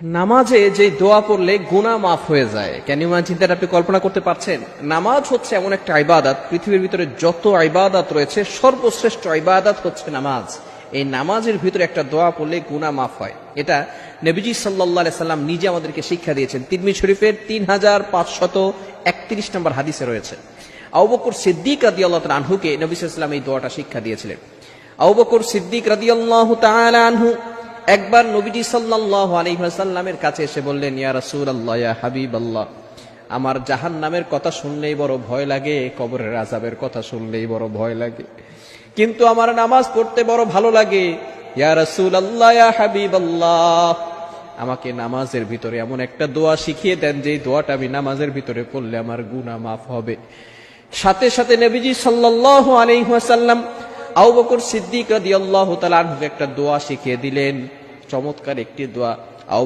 নামাজে যে দোয়া পড়লে গুনাহ মাফ হয়ে যায়, ক্যান ইউ ইমাজিন দ্যাট? আপনি কল্পনা করতে পারছেন? নামাজ হচ্ছে এমন একটা ইবাদত, পৃথিবীর ভিতরে যত ইবাদত রয়েছে সর্বশ্রেষ্ঠ ইবাদত হচ্ছে নামাজ। এই নামাজের ভিতরে একটা দোয়া পড়লে গুনাহ মাফ হয়। এটা নবীজি সাল্লাল্লাহু আলাইহি সাল্লাম নিজে আমাদেরকে শিক্ষা দিয়েছেন। তিরমিজি শরীফের 3531 নম্বর হাদিসে রয়েছে। আবু বকর সিদ্দিক রাদিয়াল্লাহু তাআলা আনহুকে নবী সাল্লাল্লাহু আলাইহি ওয়াসাল্লাম এই দোয়াটা শিক্ষা দিয়েছিলেন। আবু বকর সিদ্দিক রাদিয়াল্লাহু তাআলা আনহু একবার নবীজি সাল্লাল্লাহু আলাইহি ওয়াসাল্লামের কাছে এসে বললেন, ইয়া রাসূলুল্লাহ, ইয়া হাবিবাল্লাহ, আমার জাহান্নামের কথা শুনলেই বড় ভয় লাগে, কবরের আযাবের কথা শুনলেই বড় ভয় লাগে, কিন্তু আমার নামাজ পড়তে বড় ভালো লাগে। ইয়া রাসূলুল্লাহ, ইয়া হাবিবাল্লাহ, আমাকে নামাজের ভিতরে এমন একটা দোয়া শিখিয়ে দেন যে দোয়াটা আমি নামাজের ভিতরে পড়লে আমার গুনাহ মাফ হবে। সাথে সাথে নবীজি সাল্লাল্লাহু আলাইহি ওয়াসাল্লাম আবু বকর সিদ্দিক রাদিয়াল্লাহু তাআলা আনহুকে একটা দোয়া শিখিয়ে দিলেন, চমৎকার একটি দোয়া। আবু